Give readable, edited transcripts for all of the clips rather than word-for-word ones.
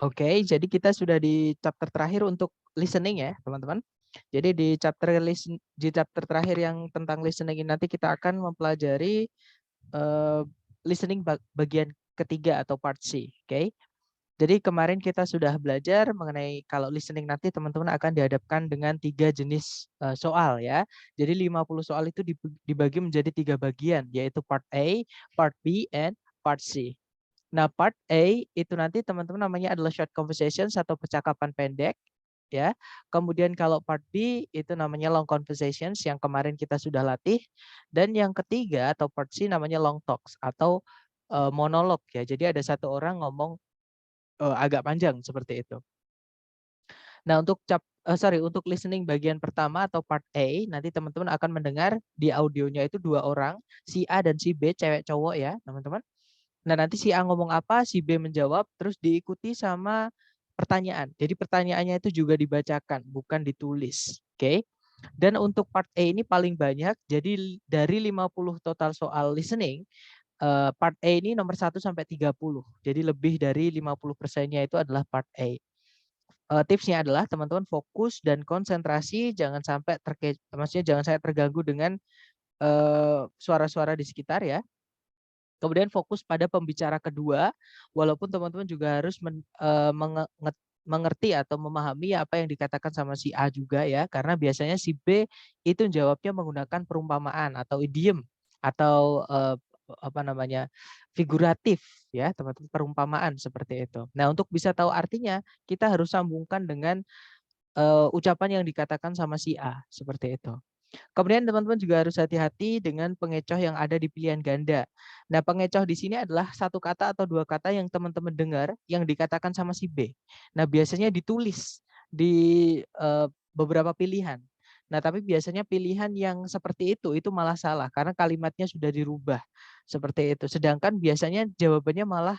Oke, jadi kita sudah di chapter terakhir untuk listening ya, teman-teman. Jadi di chapter terakhir yang tentang listening ini nanti kita akan mempelajari eh, listening bagian ketiga atau part C, oke? Jadi kemarin kita sudah belajar mengenai kalau listening nanti teman-teman akan dihadapkan dengan 3 jenis soal ya. Jadi 50 soal itu dibagi menjadi 3 bagian, yaitu part A, part B, and part C. Nah, part A itu nanti teman-teman namanya adalah short conversations atau percakapan pendek ya. Kemudian kalau part B itu namanya long conversations yang kemarin kita sudah latih, dan yang ketiga atau part C namanya long talks atau monolog ya. Jadi ada satu orang ngomong agak panjang seperti itu. Nah, untuk listening bagian pertama atau part A, nanti teman-teman akan mendengar di audionya itu 2 orang, si A dan si B, cewek cowok ya, teman-teman. Nah, nanti si A ngomong apa, si B menjawab, terus diikuti sama pertanyaan. Jadi pertanyaannya itu juga dibacakan, bukan ditulis. Oke. Dan untuk part A ini paling banyak, jadi dari 50 total soal listening, part A ini nomor 1 sampai 30. Jadi lebih dari 50%-nya itu adalah part A. Tipsnya adalah teman-teman fokus dan konsentrasi, jangan sampai maksudnya jangan sampai terganggu dengan suara-suara di sekitar ya. Kemudian fokus pada pembicara kedua, walaupun teman-teman juga harus mengerti atau memahami apa yang dikatakan sama si A juga ya, karena biasanya si B itu jawabnya menggunakan perumpamaan atau idiom atau apa namanya figuratif ya teman-teman, perumpamaan seperti itu. Nah, untuk bisa tahu artinya kita harus sambungkan dengan ucapan yang dikatakan sama si A seperti itu. Kemudian teman-teman juga harus hati-hati dengan pengecoh yang ada di pilihan ganda. Nah, pengecoh di sini adalah satu kata atau dua kata yang teman-teman dengar yang dikatakan sama si B. Nah, biasanya ditulis di beberapa pilihan. Nah, tapi biasanya pilihan yang seperti itu malah salah karena kalimatnya sudah dirubah seperti itu. Sedangkan biasanya jawabannya malah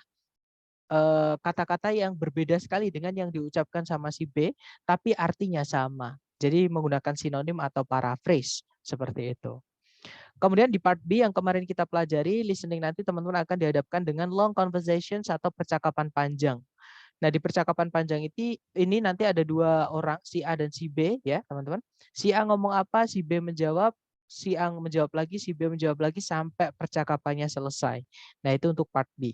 kata-kata yang berbeda sekali dengan yang diucapkan sama si B, tapi artinya sama. Jadi menggunakan sinonim atau paraphrase seperti itu. Kemudian di part B yang kemarin kita pelajari, listening nanti teman-teman akan dihadapkan dengan long conversations atau percakapan panjang. Nah, di percakapan panjang ini nanti ada 2 orang, si A dan si B ya, teman-teman. Si A ngomong apa, si B menjawab, si A menjawab lagi, si B menjawab lagi sampai percakapannya selesai. Nah, itu untuk part B.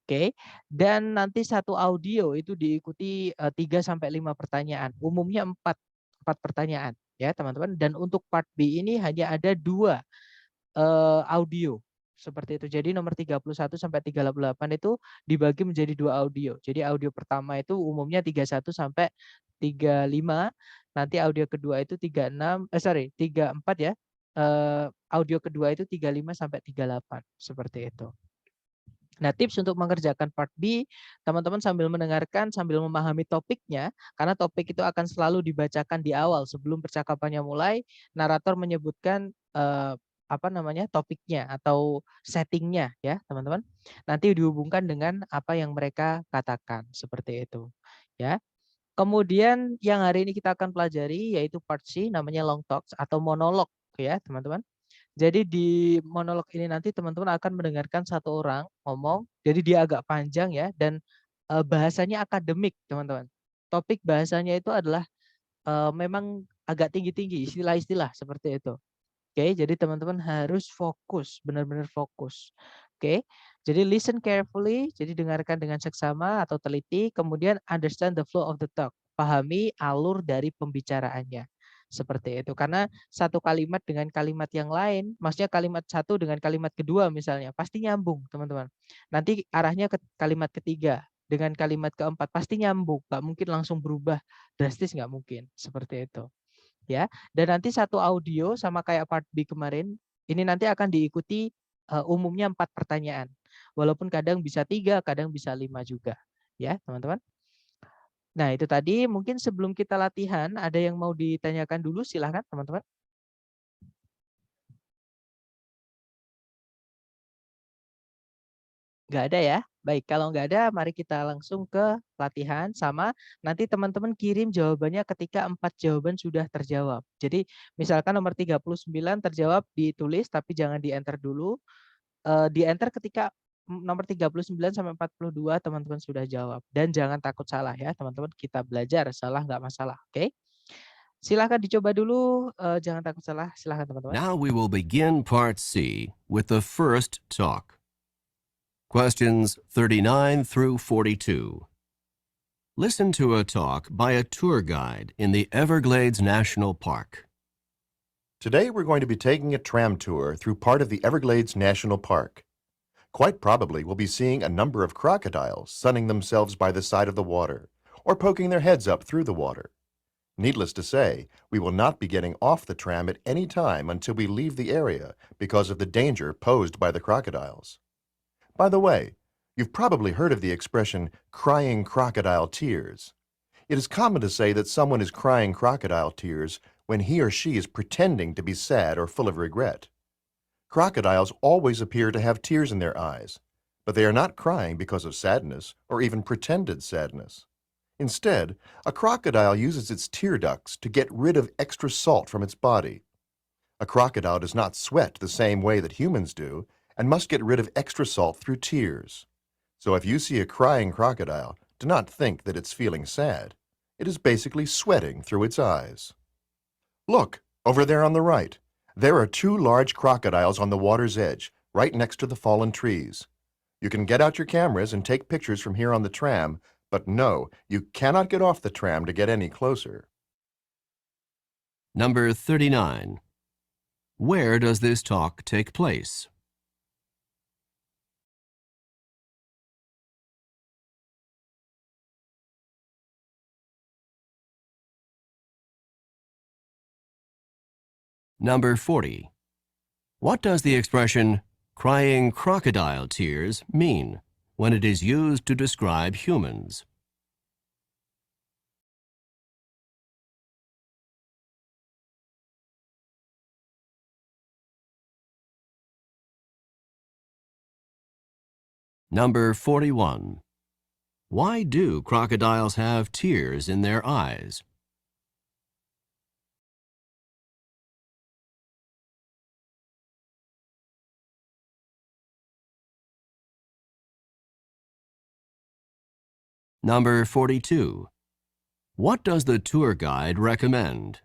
Oke, dan nanti satu audio itu diikuti 3 sampai 5 pertanyaan. Umumnya 4 pertanyaan ya, teman-teman. Dan untuk part B ini hanya ada 2 audio seperti itu. Jadi nomor 31 sampai 38 itu dibagi menjadi 2 audio. Jadi audio pertama itu umumnya 31 sampai 35, nanti audio kedua itu 34 ya. Audio kedua itu 35 sampai 38 seperti itu. Nah, tips untuk mengerjakan part B, teman-teman sambil mendengarkan, sambil memahami topiknya, karena topik itu akan selalu dibacakan di awal sebelum percakapannya mulai, narator menyebutkan apa namanya topiknya atau settingnya ya, teman-teman. Nanti dihubungkan dengan apa yang mereka katakan seperti itu, ya. Kemudian yang hari ini kita akan pelajari yaitu part C, namanya long talks atau monolog ya, teman-teman. Jadi di monolog ini nanti teman-teman akan mendengarkan satu orang ngomong, jadi dia agak panjang ya, dan bahasanya akademik teman-teman. Topik bahasanya itu adalah memang agak tinggi-tinggi, istilah-istilah seperti itu. Oke, jadi teman-teman harus fokus, benar-benar fokus. Oke, jadi listen carefully, jadi dengarkan dengan seksama atau teliti, kemudian understand the flow of the talk, pahami alur dari pembicaraannya. Seperti itu, karena satu kalimat dengan kalimat yang lain, maksudnya kalimat satu dengan kalimat kedua misalnya, pasti nyambung teman-teman. Nanti arahnya ke kalimat ketiga, dengan kalimat keempat, pasti nyambung, nggak mungkin langsung berubah drastis, nggak mungkin, seperti itu. Ya, dan nanti satu audio sama kayak part B kemarin, ini nanti akan diikuti umumnya 4 pertanyaan. Walaupun kadang bisa 3, kadang bisa 5 juga. Ya, teman-teman. Nah, itu tadi mungkin sebelum kita latihan, ada yang mau ditanyakan dulu, silahkan teman-teman. Nggak ada ya? Baik, kalau nggak ada, mari kita langsung ke latihan sama nanti teman-teman kirim jawabannya ketika 4 jawaban sudah terjawab. Jadi misalkan nomor 39 terjawab ditulis, tapi jangan di-enter dulu. Di-enter ketika nomor 39 sampai 42 teman-teman sudah jawab. Dan jangan takut salah ya teman-teman, kita belajar, salah nggak masalah, oke? Silakan dicoba dulu, jangan takut salah, silakan teman-teman. Now we will begin part C with the first talk. Questions 39 through 42. Listen to a talk by a tour guide in the Everglades National Park. Today we're going to be taking a tram tour through part of the Everglades National Park. Quite probably we'll be seeing a number of crocodiles sunning themselves by the side of the water or poking their heads up through the water. Needless to say, we will not be getting off the tram at any time until we leave the area because of the danger posed by the crocodiles. By the way, you've probably heard of the expression crying crocodile tears. It is common to say that someone is crying crocodile tears when he or she is pretending to be sad or full of regret. Crocodiles always appear to have tears in their eyes, but they are not crying because of sadness or even pretended sadness. Instead, a crocodile uses its tear ducts to get rid of extra salt from its body. A crocodile does not sweat the same way that humans do and must get rid of extra salt through tears. So if you see a crying crocodile, do not think that it's feeling sad. It is basically sweating through its eyes. Look, over there on the right. There are two large crocodiles on the water's edge, right next to the fallen trees. You can get out your cameras and take pictures from here on the tram, but no, you cannot get off the tram to get any closer. Number 39. Where does this talk take place? Number 40. What does the expression crying crocodile tears mean when it is used to describe humans? Number 41. Why do crocodiles have tears in their eyes? Number 42. What does the tour guide recommend?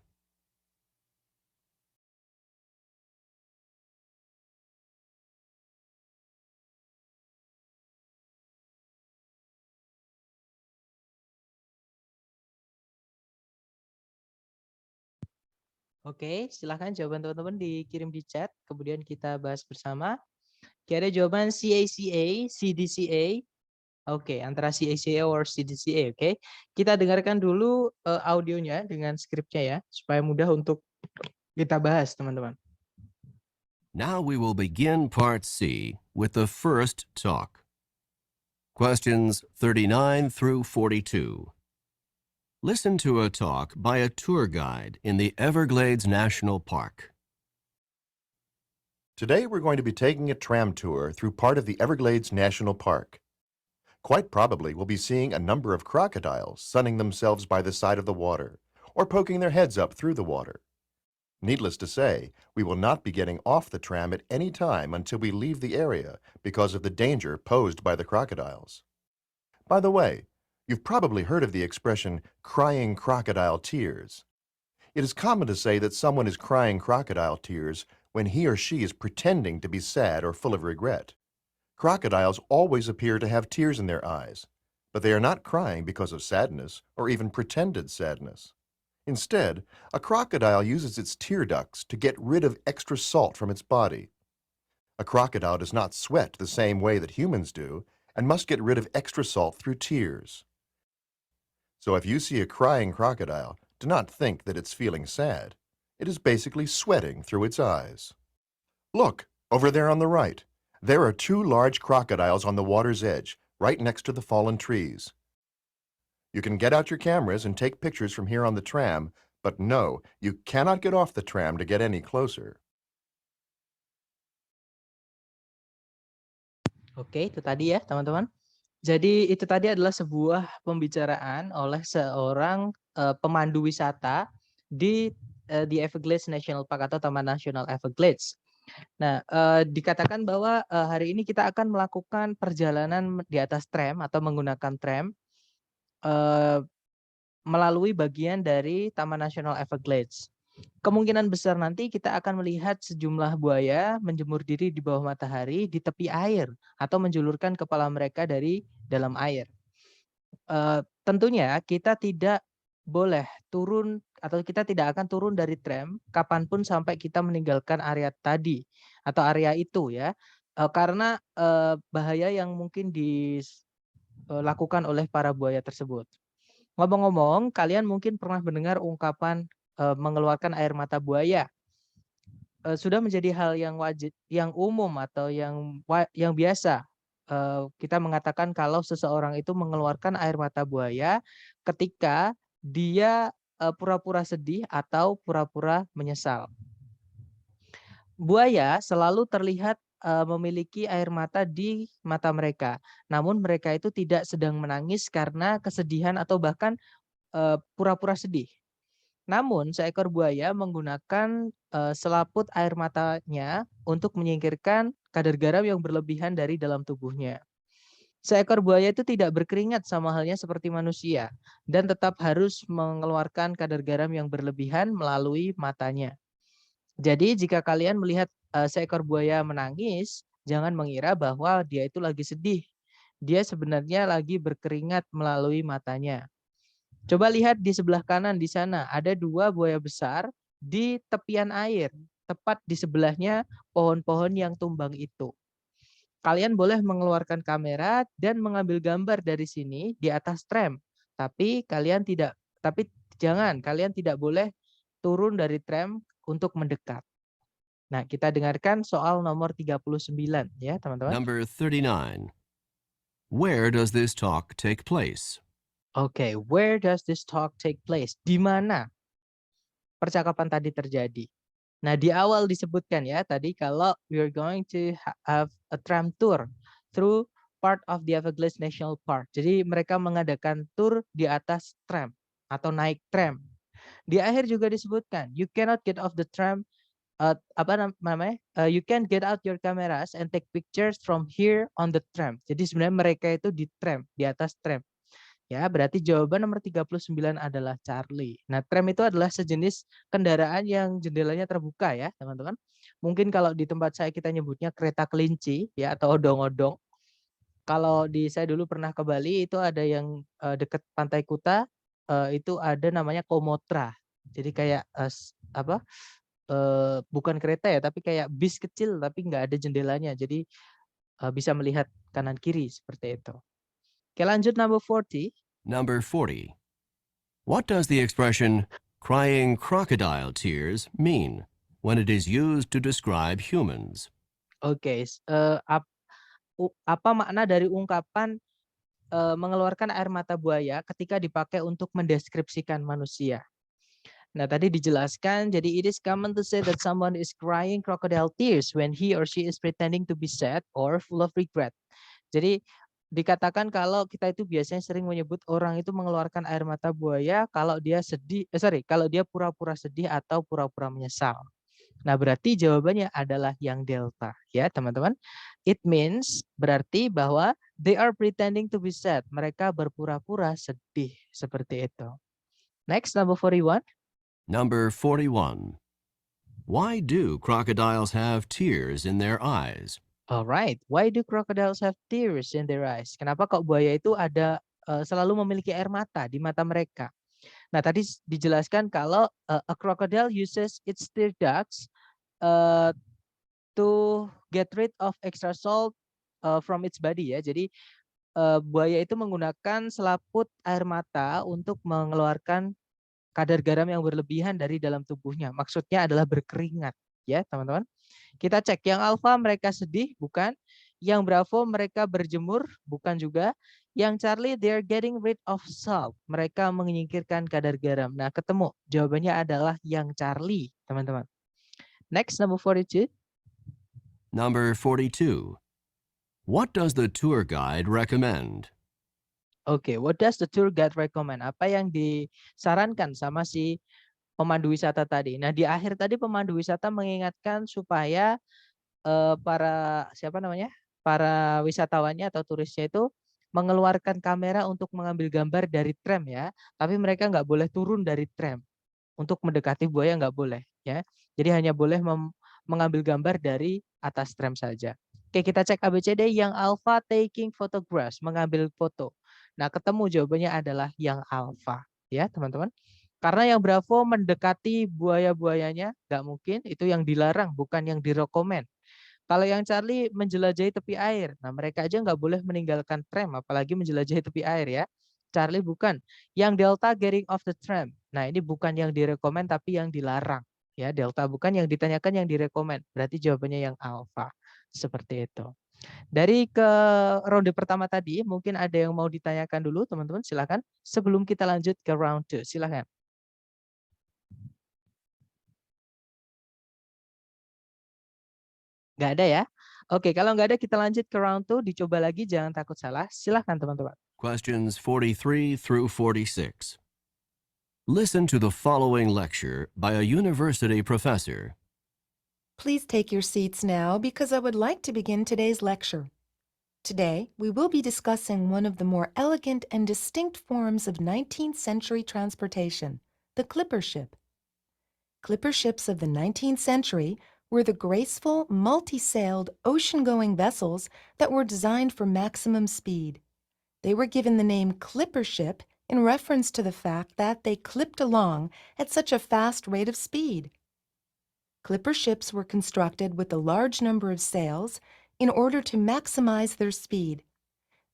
Oke, silahkan jawaban teman-teman dikirim di chat, kemudian kita bahas bersama. Oke, ada jawaban CACA, CDCA. Oke, antara CACA or CDCA, oke. Kita dengarkan dulu audionya dengan skripnya ya, supaya mudah untuk kita bahas, teman-teman. Now we will begin part C with the first talk. Questions 39 through 42. Listen to a talk by a tour guide in the Everglades National Park. Today we're going to be taking a tram tour through part of the Everglades National Park. Quite probably we'll be seeing a number of crocodiles sunning themselves by the side of the water or poking their heads up through the water. Needless to say, we will not be getting off the tram at any time until we leave the area because of the danger posed by the crocodiles. By the way, you've probably heard of the expression crying crocodile tears. It is common to say that someone is crying crocodile tears when he or she is pretending to be sad or full of regret. Crocodiles always appear to have tears in their eyes, but they are not crying because of sadness or even pretended sadness. Instead, a crocodile uses its tear ducts to get rid of extra salt from its body. A crocodile does not sweat the same way that humans do and must get rid of extra salt through tears. So if you see a crying crocodile, do not think that it's feeling sad. It is basically sweating through its eyes. Look, over there on the right. There are two large crocodiles on the water's edge, right next to the fallen trees. You can get out your cameras and take pictures from here on the tram, but no, you cannot get off the tram to get any closer. Oke, itu tadi ya, teman-teman. Jadi itu tadi adalah sebuah pembicaraan oleh seorang pemandu wisata di Everglades National Park atau Taman Nasional Everglades. Nah, dikatakan bahwa, hari ini kita akan melakukan perjalanan di atas tram atau menggunakan tram, eee, melalui bagian dari Taman Nasional Everglades. Kemungkinan besar nanti kita akan melihat sejumlah buaya menjemur diri di bawah matahari di tepi air atau menjulurkan kepala mereka dari dalam air. Tentunya kita tidak boleh turun atau kita tidak akan turun dari tram kapanpun sampai kita meninggalkan area tadi atau area itu ya, karena, bahaya yang mungkin dilakukan oleh para buaya tersebut. Ngomong-ngomong, kalian mungkin pernah mendengar ungkapan, mengeluarkan air mata buaya. Sudah menjadi hal yang yang umum atau yang biasa, kita mengatakan kalau seseorang itu mengeluarkan air mata buaya ketika dia, pura-pura sedih atau pura-pura menyesal. Buaya selalu terlihat, memiliki air mata di mata mereka, namun mereka itu tidak sedang menangis karena kesedihan atau bahkan, pura-pura sedih. Namun seekor buaya menggunakan, selaput air matanya untuk menyingkirkan kadar garam yang berlebihan dari dalam tubuhnya. Seekor buaya itu tidak berkeringat sama halnya seperti manusia dan tetap harus mengeluarkan kadar garam yang berlebihan melalui matanya. Jadi jika kalian melihat, seekor buaya menangis, jangan mengira bahwa dia itu lagi sedih. Dia sebenarnya lagi berkeringat melalui matanya. Coba lihat di sebelah kanan di sana, ada 2 buaya besar di tepian air, tepat di sebelahnya pohon-pohon yang tumbang itu. Kalian boleh mengeluarkan kamera dan mengambil gambar dari sini di atas tram. Tapi jangan, kalian tidak boleh turun dari tram untuk mendekat. Nah, kita dengarkan soal nomor 39 ya, teman-teman. Number 39. Where does this talk take place? Oke, where does this talk take place? Di mana percakapan tadi terjadi? Nah, di awal disebutkan ya tadi kalau we are going to have a tram tour through part of the Everglades National Park. Jadi mereka mengadakan tour di atas tram atau naik tram. Di akhir juga disebutkan you cannot get off the tram, namanya? You can get out your cameras and take pictures from here on the tram. Jadi sebenarnya mereka itu di tram, di atas tram. Ya, berarti jawaban nomor 39 adalah Charlie. Nah, tram itu adalah sejenis kendaraan yang jendelanya terbuka ya, teman-teman. Mungkin kalau di tempat saya kita nyebutnya kereta kelinci ya atau odong-odong. Kalau di saya dulu pernah ke Bali itu ada yang dekat Pantai Kuta, itu ada namanya Komotra. Jadi kayak bukan kereta ya, tapi kayak bis kecil tapi nggak ada jendelanya. Jadi bisa melihat kanan kiri seperti itu. Oke, lanjut number 40. Number 40. What does the expression crying crocodile tears mean when it is used to describe humans? Oke, apa makna dari ungkapan, mengeluarkan air mata buaya ketika dipakai untuk mendeskripsikan manusia? Nah, tadi dijelaskan, jadi it is common to say that someone is crying crocodile tears when he or she is pretending to be sad or full of regret. Jadi dikatakan kalau kita itu biasanya sering menyebut orang itu mengeluarkan air mata buaya kalau dia kalau dia pura-pura sedih atau pura-pura menyesal. Nah, berarti jawabannya adalah yang delta ya, teman-teman. It means berarti bahwa they are pretending to be sad. Mereka berpura-pura sedih seperti itu. Next, number 41. Number 41. Why do crocodiles have tears in their eyes? Alright, why do crocodiles have tears in their eyes? Kenapa kok buaya itu ada selalu memiliki air mata di mata mereka? Nah, tadi dijelaskan kalau a crocodile uses its tear ducts uh, to get rid of extra salt from its body ya. Jadi buaya itu menggunakan selaput air mata untuk mengeluarkan kadar garam yang berlebihan dari dalam tubuhnya. Maksudnya adalah berkeringat ya, teman-teman. Kita cek yang alfa mereka sedih, bukan. Yang bravo mereka berjemur, bukan juga. Yang Charlie they're getting rid of salt. Mereka menyingkirkan kadar garam. Nah, ketemu. Jawabannya adalah yang Charlie, teman-teman. Next, number 42. Number 42. What does the tour guide recommend? Oke, what does the tour guide recommend? Apa yang disarankan sama si pemandu wisata tadi. Nah, di akhir tadi pemandu wisata mengingatkan supaya para wisatawannya atau turisnya itu mengeluarkan kamera untuk mengambil gambar dari tram ya, tapi mereka nggak boleh turun dari tram untuk mendekati buaya, nggak boleh ya. Jadi hanya boleh mengambil gambar dari atas tram saja. Oke, kita cek ABCD. Yang alpha taking photographs, mengambil foto. Nah, ketemu jawabannya adalah yang alpha ya teman-teman. Karena yang Bravo mendekati buaya-buayanya nggak mungkin, itu yang dilarang bukan yang direkomend. Kalau yang Charlie menjelajahi tepi air, nah mereka aja nggak boleh meninggalkan tram, apalagi menjelajahi tepi air ya. Charlie bukan. Yang Delta getting off the tram. Nah ini bukan yang direkomend tapi yang dilarang. Ya Delta bukan yang ditanyakan, yang direkomend. Berarti jawabannya yang Alpha. Seperti itu. Dari ke ronde pertama tadi, mungkin ada yang mau ditanyakan dulu teman-teman, silakan. Sebelum kita lanjut ke round 2, silakan. Nggak ada ya? Oke, kalau nggak ada kita lanjut ke round 2. Dicoba lagi, jangan takut salah. Silahkan teman-teman. Questions 43 through 46. Listen to the following lecture by a university professor. Please take your seats now because I would like to begin today's lecture. Today, we will be discussing one of the more elegant and distinct forms of 19th century transportation, the clipper ship. Clipper ships of the 19th century were the graceful, multi-sailed, ocean-going vessels that were designed for maximum speed. They were given the name clipper ship in reference to the fact that they clipped along at such a fast rate of speed. Clipper ships were constructed with a large number of sails in order to maximize their speed.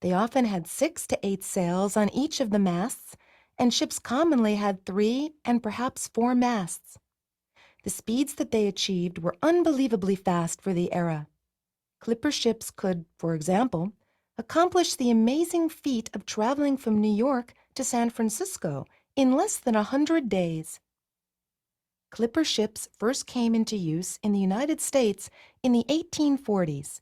They often had 6 to 8 sails on each of the masts, and ships commonly had 3 and perhaps 4 masts. The speeds that they achieved were unbelievably fast for the era. Clipper ships could, for example, accomplish the amazing feat of traveling from New York to San Francisco in less than 100 days. Clipper ships first came into use in the United States in the 1840s.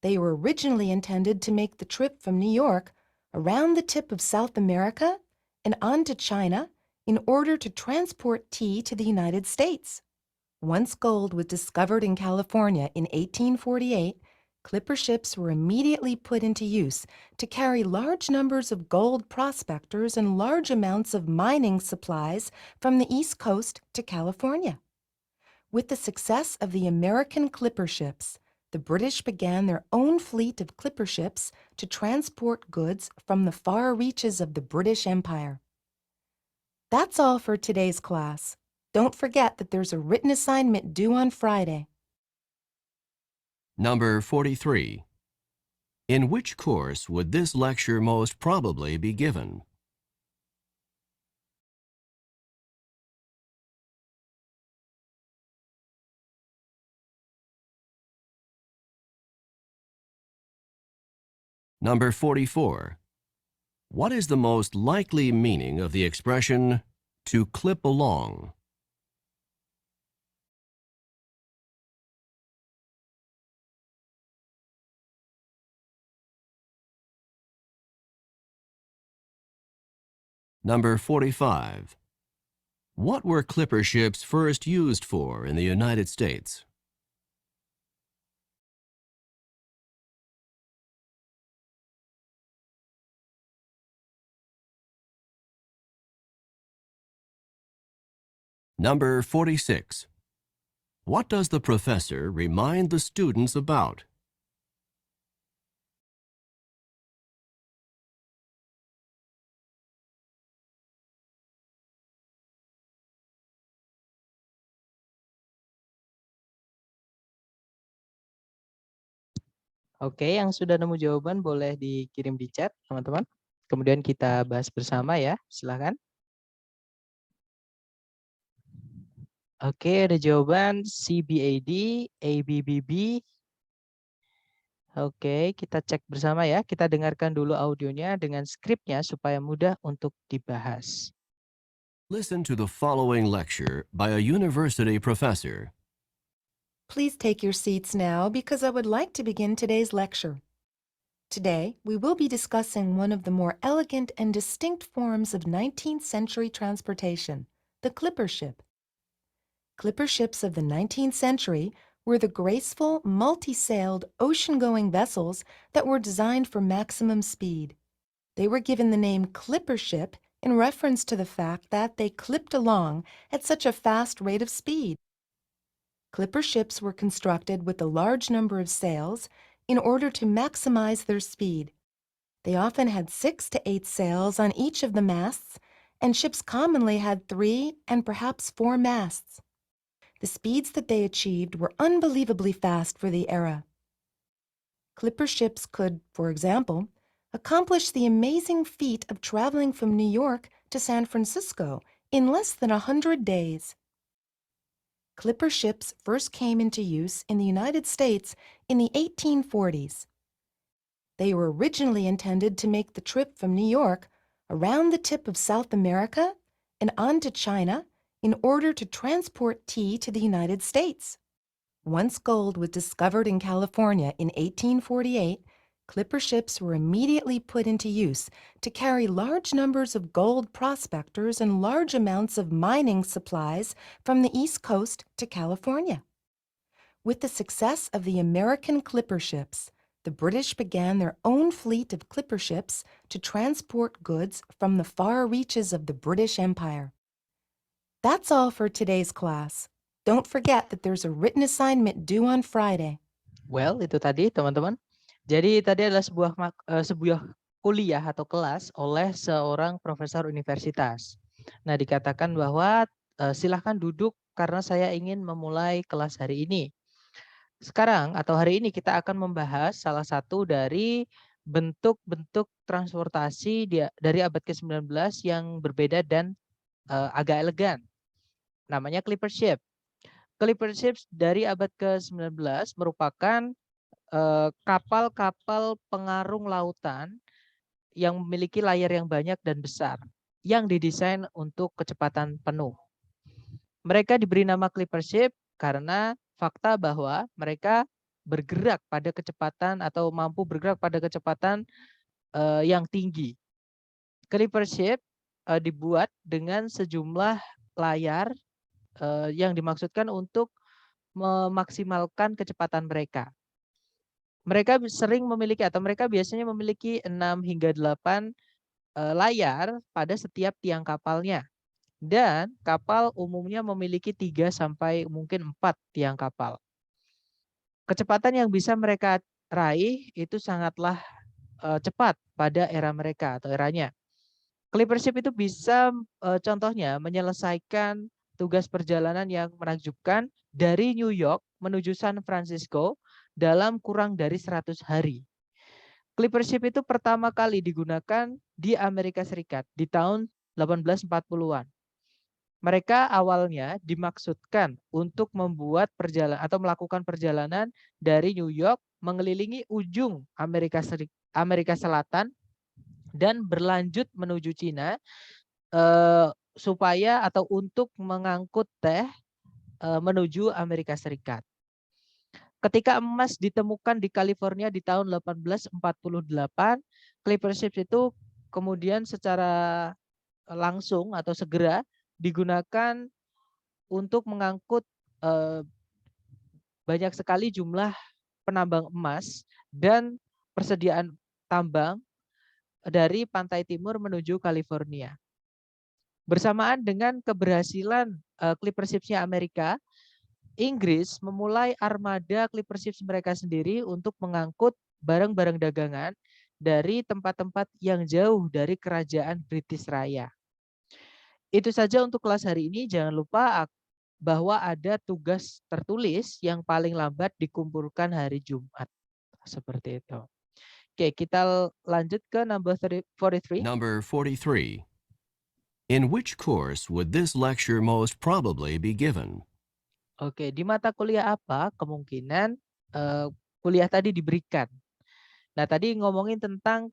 They were originally intended to make the trip from New York around the tip of South America and on to China in order to transport tea to the United States. Once gold was discovered in California in 1848, clipper ships were immediately put into use to carry large numbers of gold prospectors and large amounts of mining supplies from the East Coast to California. With the success of the American clipper ships, the British began their own fleet of clipper ships to transport goods from the far reaches of the British Empire. That's all for today's class. Don't forget that there's a written assignment due on Friday. Number 43. In which course would this lecture most probably be given? Number 44. What is the most likely meaning of the expression to clip along? Number 45. What were clipper ships first used for in the United States? Number 46. What does the professor remind the students about? Oke, yang sudah nemu jawaban boleh dikirim di chat, teman-teman. Kemudian kita bahas bersama ya, silakan. Oke, ada jawaban CBAD, ABBB. Oke, kita cek bersama ya. Kita dengarkan dulu audionya dengan skripnya supaya mudah untuk dibahas. Listen to the following lecture by a university professor. Please take your seats now because I would like to begin today's lecture. Today, we will be discussing one of the more elegant and distinct forms of 19th century transportation, the clipper ship. Clipper ships of the 19th century were the graceful, multi-sailed, ocean-going vessels that were designed for maximum speed. They were given the name clipper ship in reference to the fact that they clipped along at such a fast rate of speed. Clipper ships were constructed with a large number of sails in order to maximize their speed. They often had 6 to 8 sails on each of the masts, and ships commonly had 3 and perhaps 4 masts. The speeds that they achieved were unbelievably fast for the era. Clipper ships could, for example, accomplish the amazing feat of traveling from New York to San Francisco in less than 100 days. Clipper ships first came into use in the United States in the 1840s. They were originally intended to make the trip from New York around the tip of South America and on to China in order to transport tea to the United States. Once gold was discovered in California in 1848, clipper ships were immediately put into use to carry large numbers of gold prospectors and large amounts of mining supplies from the East Coast to California. With the success of the American clipper ships, the British began their own fleet of clipper ships to transport goods from the far reaches of the British Empire. That's all for today's class. Don't forget that there's a written assignment due on Friday. Well, itu tadi teman-teman. Jadi tadi adalah sebuah kuliah atau kelas oleh seorang profesor universitas. Nah, dikatakan bahwa silahkan duduk karena saya ingin memulai kelas hari ini. Sekarang atau hari ini kita akan membahas salah satu dari bentuk-bentuk transportasi dari abad ke-19 yang berbeda dan agak elegan. Namanya clipper ship. Clipper ships dari abad ke-19 merupakan kapal-kapal pengarung lautan yang memiliki layar yang banyak dan besar yang didesain untuk kecepatan penuh. Mereka diberi nama clipper ship karena fakta bahwa mereka bergerak pada kecepatan atau mampu bergerak pada kecepatan yang tinggi. Clipper ship dibuat dengan sejumlah layar yang dimaksudkan untuk memaksimalkan kecepatan mereka. Mereka sering memiliki atau mereka biasanya memiliki 6 hingga 8 layar pada setiap tiang kapalnya. Dan kapal umumnya memiliki 3 sampai mungkin 4 tiang kapal. Kecepatan yang bisa mereka raih itu sangatlah cepat pada era mereka atau eranya. Clipper ship itu bisa contohnya menyelesaikan tugas perjalanan yang menakjubkan dari New York menuju San Francisco dalam kurang dari 100 hari. Clipper ship itu pertama kali digunakan di Amerika Serikat di tahun 1840-an. Mereka awalnya dimaksudkan untuk membuat perjalanan atau melakukan perjalanan dari New York mengelilingi ujung Amerika Selatan dan berlanjut menuju Cina supaya atau untuk mengangkut teh menuju Amerika Serikat. Ketika emas ditemukan di California di tahun 1848, clipper ships itu kemudian secara langsung atau segera digunakan untuk mengangkut banyak sekali jumlah penambang emas dan persediaan tambang dari pantai timur menuju California. Bersamaan dengan keberhasilan clipper ships-nya Amerika, Inggris memulai armada clipper ships mereka sendiri untuk mengangkut barang-barang dagangan dari tempat-tempat yang jauh dari kerajaan British Raya. Itu saja untuk kelas hari ini. Jangan lupa bahwa ada tugas tertulis yang paling lambat dikumpulkan hari Jumat. Seperti itu. Oke, kita lanjut ke number 43. Number 43. In which course would this lecture most probably be given? Oke, di mata kuliah apa kemungkinan kuliah tadi diberikan? Nah, tadi ngomongin tentang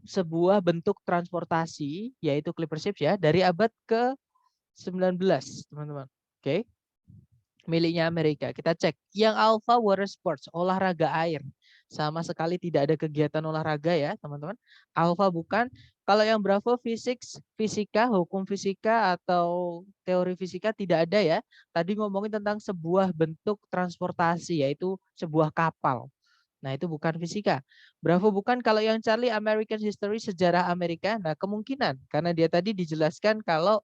sebuah bentuk transportasi yaitu clipper ships ya dari abad ke-19, teman-teman. Oke. Miliknya Amerika. Kita cek yang Alpha Water Sports, olahraga air. sama sekali tidak ada kegiatan olahraga ya, teman-teman. Alfa bukan. Kalau yang Bravo fisika, hukum fisika atau teori fisika tidak ada ya. Tadi ngomongin tentang sebuah bentuk transportasi yaitu sebuah kapal. Nah, itu bukan fisika. Bravo bukan. Kalau yang Charlie American History, sejarah Amerika. Nah, kemungkinan karena dia tadi dijelaskan kalau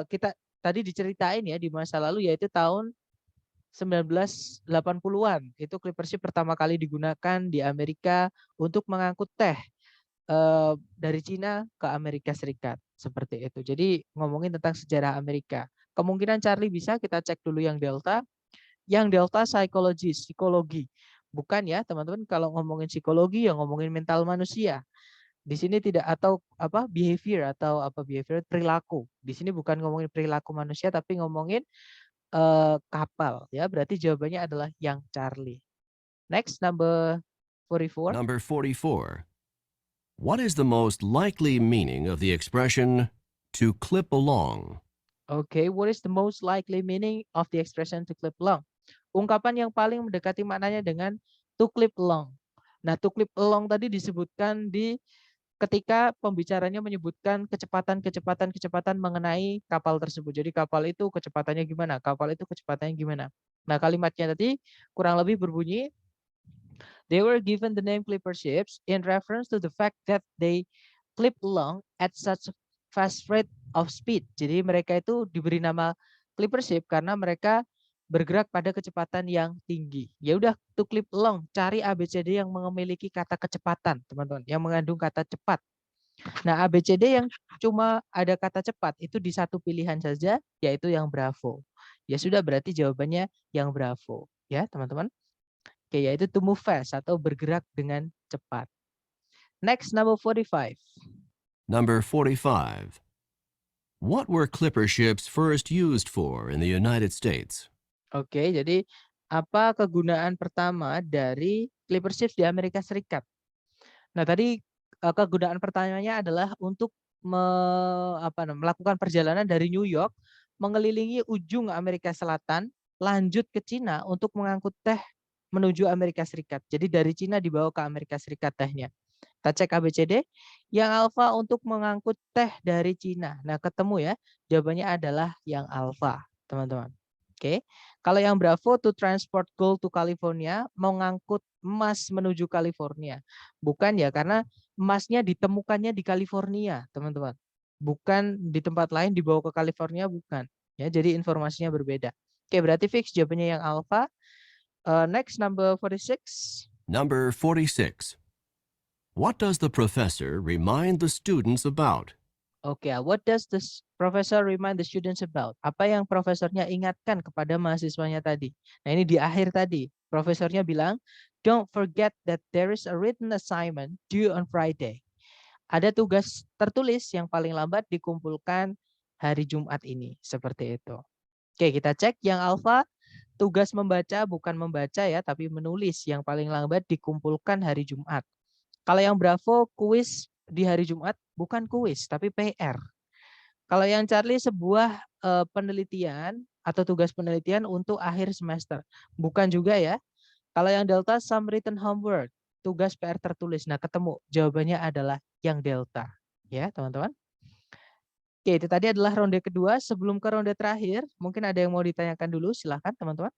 kita tadi diceritain ya di masa lalu yaitu tahun 1980-an. Itu clipper ship pertama kali digunakan di Amerika untuk mengangkut teh dari Cina ke Amerika Serikat. Seperti itu. Jadi ngomongin tentang sejarah Amerika. Kemungkinan Charlie bisa, kita cek dulu yang Delta. Yang Delta psikologi. Bukan ya teman-teman, kalau ngomongin psikologi ya ngomongin mental manusia. Di sini tidak atau apa behavior atau apa behavior perilaku. Di sini bukan ngomongin perilaku manusia tapi ngomongin kapal ya. Berarti jawabannya adalah yang Charlie. Next, number 44. Number 44. What is the most likely meaning of the expression to clip along? Okay, what is the most likely meaning of the expression to clip along? Ungkapan yang paling mendekati maknanya dengan to clip along. Nah, to clip along tadi disebutkan di ketika pembicaranya menyebutkan kecepatan mengenai kapal tersebut. Jadi kapal itu kecepatannya gimana? Kapal itu kecepatannya gimana? Nah, kalimatnya tadi kurang lebih berbunyi, they were given the name clipper ships in reference to the fact that they clip along at such fast rate of speed. Jadi mereka itu diberi nama clipper ship karena mereka bergerak pada kecepatan yang tinggi. Ya udah, to clip along, cari ABCD yang memiliki kata kecepatan, teman-teman, yang mengandung kata cepat. Nah, ABCD yang cuma ada kata cepat itu di satu pilihan saja, yaitu yang Bravo. Ya sudah, berarti jawabannya yang Bravo, ya teman-teman. Oke, yaitu to move fast atau bergerak dengan cepat. Next, number 45. Number 45. What were clipper ships first used for in the United States? Oke, jadi apa kegunaan pertama dari clipper ships di Amerika Serikat? Nah, tadi kegunaan pertamanya adalah untuk melakukan perjalanan dari New York, mengelilingi ujung Amerika Selatan, lanjut ke Cina untuk mengangkut teh menuju Amerika Serikat. Jadi dari Cina dibawa ke Amerika Serikat tehnya. Kita cek ABCD. Yang alfa untuk mengangkut teh dari Cina. Nah, ketemu ya. Jawabannya adalah yang alfa, teman-teman. Oke. Kalau yang Bravo, to transport gold to California, mengangkut emas menuju California. Bukan ya, karena emasnya ditemukannya di California, teman-teman. Bukan di tempat lain dibawa ke California, bukan. Ya, jadi informasinya berbeda. Oke, berarti fix jawabannya yang alfa. Next, number 46. Number 46. What does the professor remind the students about? Oke, what does the professor remind the students about? Apa yang profesornya ingatkan kepada mahasiswanya tadi? Nah, ini di akhir tadi. Profesornya bilang, don't forget that there is a written assignment due on Friday. Ada tugas tertulis yang paling lambat dikumpulkan hari Jumat ini. Seperti itu. Oke, kita cek yang alfa. Tugas membaca bukan membaca ya, tapi menulis yang paling lambat dikumpulkan hari Jumat. Kalau yang Bravo, kuis di hari Jumat bukan kuis, tapi PR. Kalau yang Charlie, sebuah penelitian atau tugas penelitian untuk akhir semester. Bukan juga ya. Kalau yang Delta, some written homework, tugas PR tertulis. Nah, ketemu. Jawabannya adalah yang Delta. Ya, teman-teman. Oke, itu tadi adalah ronde kedua. Sebelum ke ronde terakhir, mungkin ada yang mau ditanyakan dulu. Silahkan, teman-teman.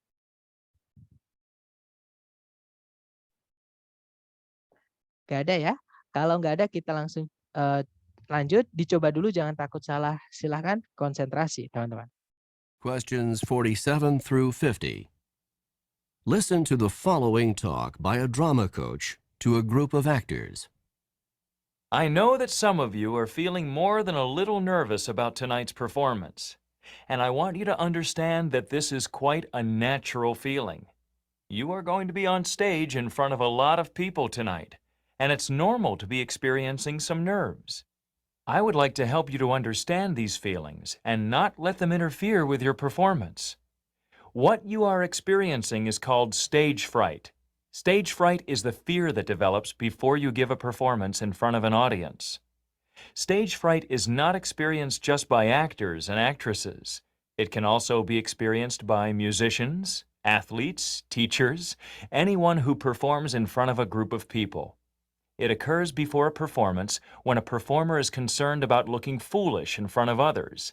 Nggak ada ya? Kalau nggak ada, kita langsung lanjut. Dicoba dulu, jangan takut salah. Silahkan konsentrasi, teman-teman. Questions 47 through 50. Listen to the following talk by a drama coach to a group of actors. I know that some of you are feeling more than a little nervous about tonight's performance, and I want you to understand that this is quite a natural feeling. You are going to be on stage in front of a lot of people tonight, and it's normal to be experiencing some nerves. I would like to help you to understand these feelings and not let them interfere with your performance. What you are experiencing is called stage fright. Stage fright is the fear that develops before you give a performance in front of an audience. Stage fright is not experienced just by actors and actresses. It can also be experienced by musicians, athletes, teachers, anyone who performs in front of a group of people. It occurs before a performance when a performer is concerned about looking foolish in front of others.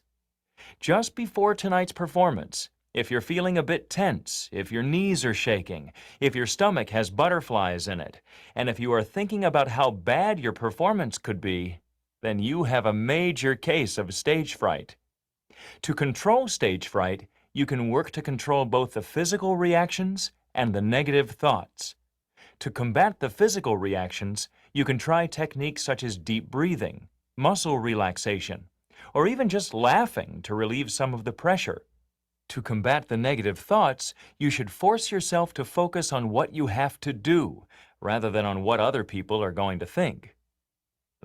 Just before tonight's performance, if you're feeling a bit tense, if your knees are shaking, if your stomach has butterflies in it, and if you are thinking about how bad your performance could be, then you have a major case of stage fright. To control stage fright, you can work to control both the physical reactions and the negative thoughts. To combat the physical reactions, you can try techniques such as deep breathing, muscle relaxation, or even just laughing to relieve some of the pressure. To combat the negative thoughts, you should force yourself to focus on what you have to do, rather than on what other people are going to think.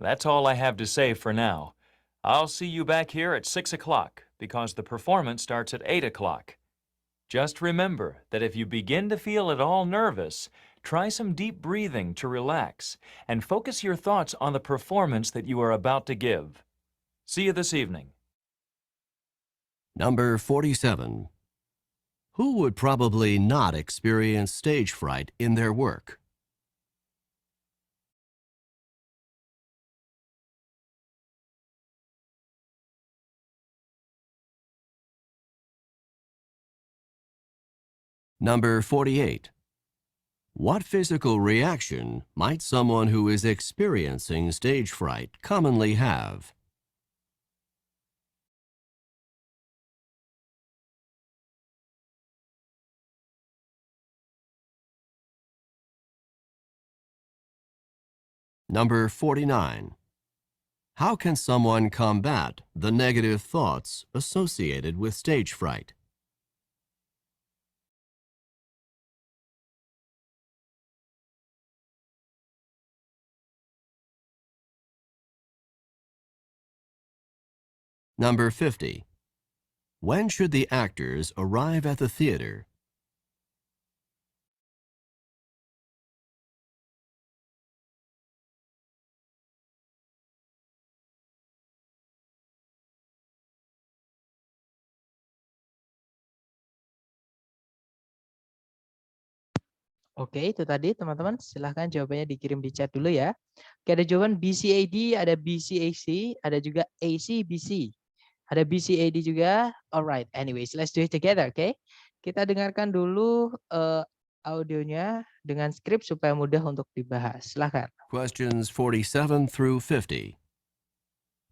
That's all I have to say for now. I'll see you back here at 6 o'clock because the performance starts at 8 o'clock. Just remember that if you begin to feel at all nervous, try some deep breathing to relax and focus your thoughts on the performance that you are about to give. See you this evening. Number 47. Who would probably not experience stage fright in their work? Number 48. What physical reaction might someone who is experiencing stage fright commonly have? Number 49. How can someone combat the negative thoughts associated with stage fright? Number 50. When should the actors arrive at the theater? Oke, itu tadi teman-teman. Silahkan jawabannya dikirim di chat dulu ya. Oke, ada jawaban BCAD, ada BCAC, ada juga ACBC. Ada BCAD juga. Alright, anyways, let's do it together, oke? Kita dengarkan dulu audionya dengan skrip supaya mudah untuk dibahas. Silahkan. Questions 47 through 50.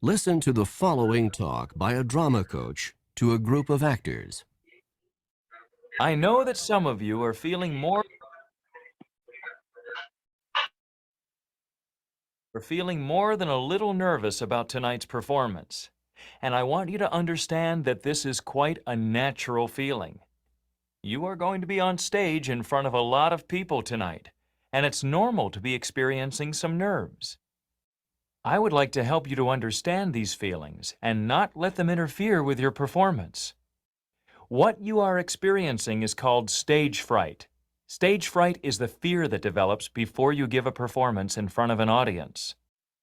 Listen to the following talk by a drama coach to a group of actors. I know that some of you are feeling more than a little nervous about tonight's performance. And I want you to understand that this is quite a natural feeling. You are going to be on stage in front of a lot of people tonight, and it's normal to be experiencing some nerves. I would like to help you to understand these feelings and not let them interfere with your performance. What you are experiencing is called stage fright. Stage fright is the fear that develops before you give a performance in front of an audience.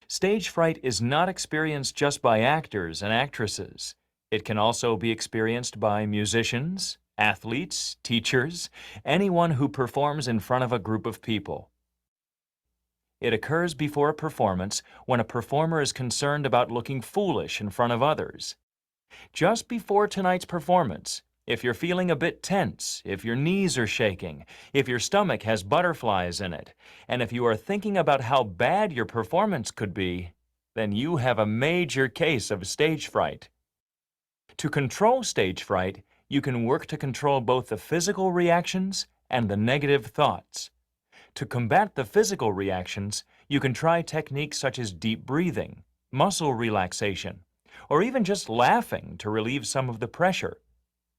Stage fright is not experienced just by actors and actresses. It can also be experienced by musicians, athletes, teachers, anyone who performs in front of a group of people. It occurs before a performance when a performer is concerned about looking foolish in front of others. Just before tonight's performance, if you're feeling a bit tense, if your knees are shaking, if your stomach has butterflies in it, and if you are thinking about how bad your performance could be, then you have a major case of stage fright. To control stage fright, you can work to control both the physical reactions and the negative thoughts. To combat the physical reactions, you can try techniques such as deep breathing, muscle relaxation, or even just laughing to relieve some of the pressure.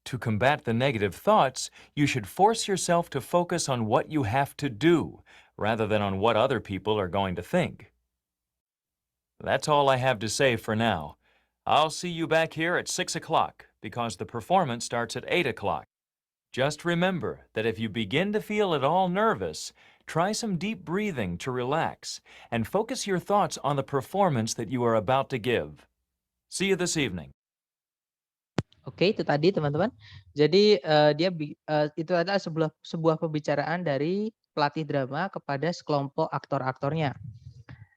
To combat the negative thoughts, you should force yourself to focus on what you have to do, rather than on what other people are going to think. That's all I have to say for now. I'll see you back here at 6 o'clock because the performance starts at 8 o'clock. Just remember that if you begin to feel at all nervous, try some deep breathing to relax and focus your thoughts on the performance that you are about to give. See you this evening. Oke, itu tadi teman-teman. Jadi itu adalah sebuah pembicaraan dari pelatih drama kepada sekelompok aktor-aktornya.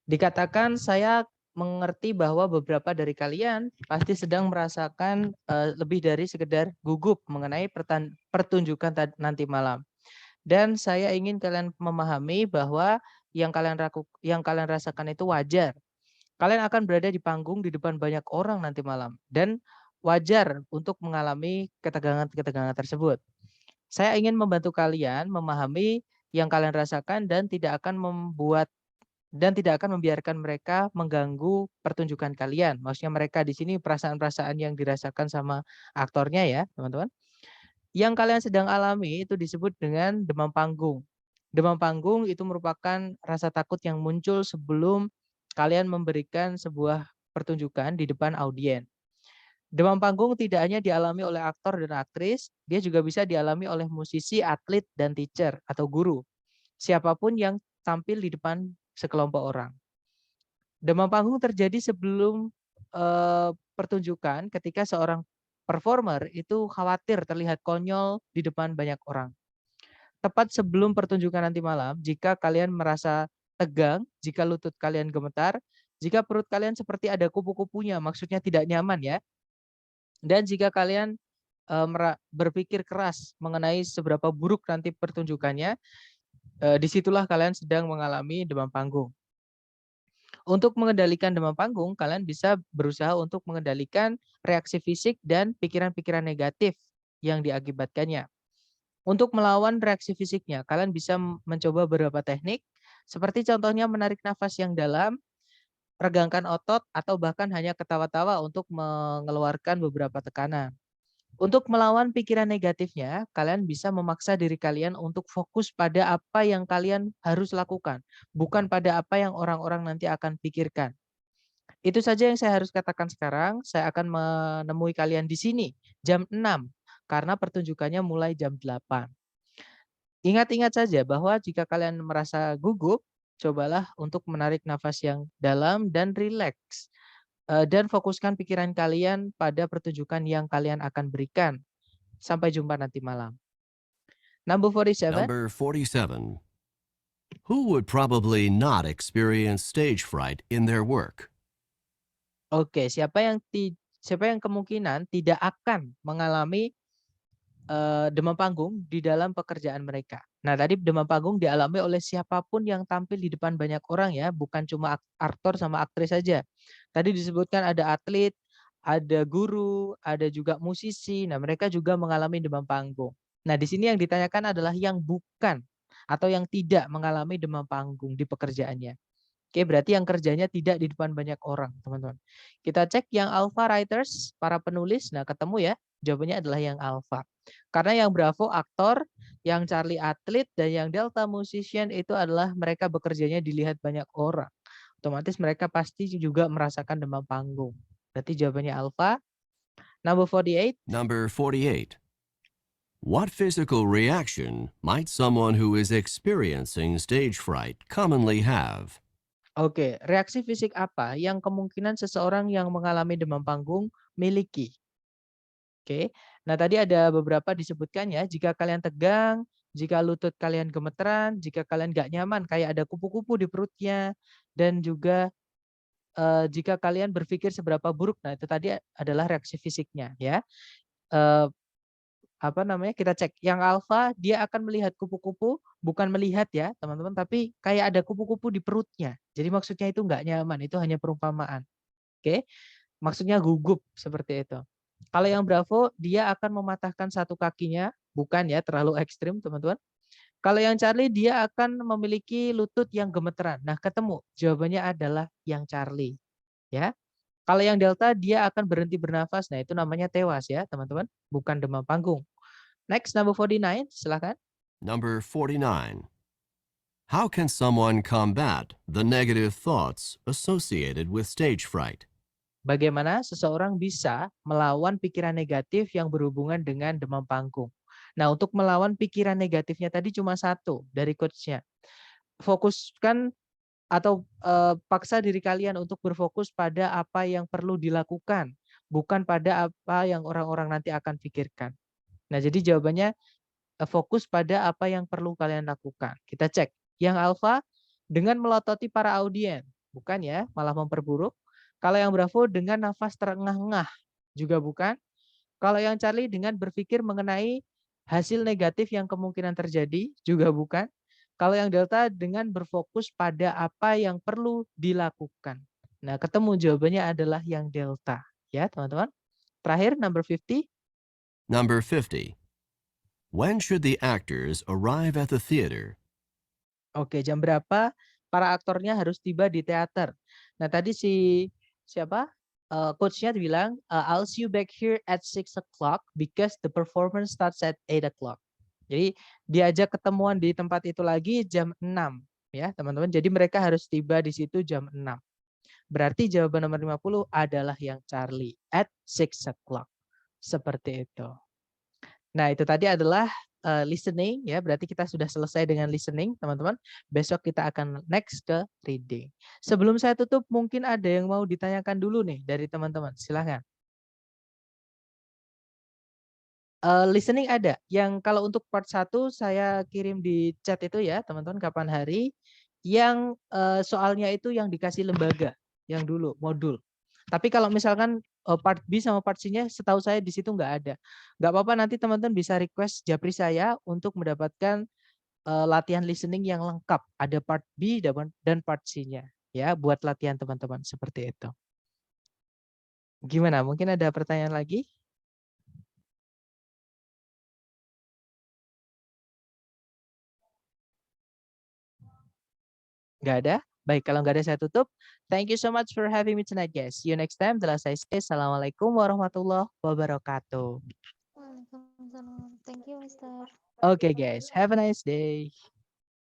Dikatakan saya mengerti bahwa beberapa dari kalian pasti sedang merasakan lebih dari sekedar gugup mengenai pertunjukan nanti malam. Dan saya ingin kalian memahami bahwa yang kalian rasakan itu wajar. Kalian akan berada di panggung di depan banyak orang nanti malam dan wajar untuk mengalami ketegangan-ketegangan tersebut. Saya ingin membantu kalian memahami yang kalian rasakan dan tidak akan membiarkan mereka mengganggu pertunjukan kalian. Maksudnya mereka di sini perasaan-perasaan yang dirasakan sama aktornya ya, teman-teman. Yang kalian sedang alami itu disebut dengan demam panggung. Demam panggung itu merupakan rasa takut yang muncul sebelum kalian memberikan sebuah pertunjukan di depan audiens. Demam panggung tidak hanya dialami oleh aktor dan aktris, dia juga bisa dialami oleh musisi, atlet, dan teacher atau guru. Siapapun yang tampil di depan sekelompok orang. Demam panggung terjadi sebelum pertunjukan ketika seorang performer itu khawatir terlihat konyol di depan banyak orang. Tepat sebelum pertunjukan nanti malam, jika kalian merasa tegang, jika lutut kalian gemetar, jika perut kalian seperti ada kupu-kupunya, maksudnya tidak nyaman ya, dan jika kalian berpikir keras mengenai seberapa buruk nanti pertunjukannya, disitulah kalian sedang mengalami demam panggung. Untuk mengendalikan demam panggung, kalian bisa berusaha untuk mengendalikan reaksi fisik dan pikiran-pikiran negatif yang diakibatkannya. Untuk melawan reaksi fisiknya, kalian bisa mencoba beberapa teknik, seperti contohnya menarik nafas yang dalam, regangkan otot, atau bahkan hanya ketawa-tawa untuk mengeluarkan beberapa tekanan. Untuk melawan pikiran negatifnya, kalian bisa memaksa diri kalian untuk fokus pada apa yang kalian harus lakukan, bukan pada apa yang orang-orang nanti akan pikirkan. Itu saja yang saya harus katakan sekarang. Saya akan menemui kalian di sini jam 6 karena pertunjukannya mulai jam 8. Ingat-ingat saja bahwa jika kalian merasa gugup, cobalah untuk menarik nafas yang dalam dan rileks. Dan fokuskan pikiran kalian pada pertunjukan yang kalian akan berikan. Sampai jumpa nanti malam. Number 47. Number 47. Who would probably not experience stage fright in their work? Oke, siapa yang kemungkinan tidak akan mengalami demam panggung di dalam pekerjaan mereka. Nah, tadi demam panggung dialami oleh siapapun yang tampil di depan banyak orang ya, bukan cuma aktor sama aktris saja. Tadi disebutkan ada atlet, ada guru, ada juga musisi. Nah, mereka juga mengalami demam panggung. Nah, di sini yang ditanyakan adalah yang bukan atau yang tidak mengalami demam panggung di pekerjaannya. Oke, berarti yang kerjanya tidak di depan banyak orang, teman-teman. Kita cek yang alpha writers, para penulis. Nah, ketemu ya, jawabannya adalah yang alpha. Karena yang Bravo aktor, yang Charlie atlet, dan yang Delta musician itu adalah mereka bekerjanya dilihat banyak orang. Otomatis mereka pasti juga merasakan demam panggung. Berarti jawabannya alpha. Number 48. Number 48. What physical reaction might someone who is experiencing stage fright commonly have? Oke, reaksi fisik apa yang kemungkinan seseorang yang mengalami demam panggung miliki? Oke, nah tadi ada beberapa disebutkan ya, jika kalian tegang, jika lutut kalian gemeteran, jika kalian nggak nyaman, kayak ada kupu-kupu di perutnya, dan juga jika kalian berpikir seberapa buruk, nah itu tadi adalah reaksi fisiknya ya. Eh, Apa namanya? Kita cek yang alfa dia akan melihat kupu-kupu, bukan melihat ya teman-teman, tapi kayak ada kupu-kupu di perutnya. Jadi maksudnya itu nggak nyaman, itu hanya perumpamaan. Oke, maksudnya gugup seperti itu. Kalau yang Bravo, dia akan mematahkan satu kakinya, bukan ya terlalu ekstrim teman-teman. Kalau yang Charlie, dia akan memiliki lutut yang gemeteran. Nah, ketemu. Jawabannya adalah yang Charlie. Ya. Kalau yang Delta, dia akan berhenti bernafas. Nah, itu namanya tewas ya teman-teman, bukan demam panggung. Next, number 49, silakan. Number 49. How can someone combat the negative thoughts associated with stage fright? Bagaimana seseorang bisa melawan pikiran negatif yang berhubungan dengan demam panggung. Nah, untuk melawan pikiran negatifnya tadi cuma satu dari coach-nya. Fokuskan atau paksa diri kalian untuk berfokus pada apa yang perlu dilakukan, bukan pada apa yang orang-orang nanti akan pikirkan. Nah, jadi jawabannya fokus pada apa yang perlu kalian lakukan. Kita cek. Yang alfa dengan melototi para audien, bukan ya, malah memperburuk. Kalau yang Bravo dengan nafas terengah-engah, juga bukan. Kalau yang Charlie dengan berpikir mengenai hasil negatif yang kemungkinan terjadi, juga bukan. Kalau yang Delta dengan berfokus pada apa yang perlu dilakukan. Nah, ketemu jawabannya adalah yang Delta. Ya, teman-teman. Terakhir, number 50. Number 50. When should the actors arrive at the theater? Oke, jam berapa para aktornya harus tiba di teater? Nah, tadi siapa? Coachnya bilang, I'll see you back here at 6 o'clock because the performance starts at 8 o'clock. Jadi diajak ketemuan di tempat itu lagi jam 6 ya, teman-teman. Jadi mereka harus tiba di situ jam 6. Berarti jawaban nomor 50 adalah yang Charlie at 6 o'clock. Seperti itu. Nah, itu tadi adalah listening ya, berarti kita sudah selesai dengan listening, teman-teman. Besok kita akan next ke reading. Sebelum saya tutup, mungkin ada yang mau ditanyakan dulu nih dari teman-teman. Silahkan. Listening ada. Yang kalau untuk part 1 saya kirim di chat itu ya, teman-teman, kapan hari. Yang soalnya itu yang dikasih lembaga, yang dulu, modul. Tapi kalau misalkan part B sama part C-nya setahu saya di situ nggak ada. Nggak apa-apa, nanti teman-teman bisa request Japri saya untuk mendapatkan latihan listening yang lengkap. Ada part B dan part C-nya. Ya, buat latihan teman-teman seperti itu. Gimana? Mungkin ada pertanyaan lagi? Nggak ada? Baik, kalau nggak ada saya tutup. Thank you so much for having me tonight, guys. See you next time. Telah saya say, Assalamualaikum warahmatullahi wabarakatuh. Waalaikumsalam. Thank you, Mister. Okay, guys. Have a nice day.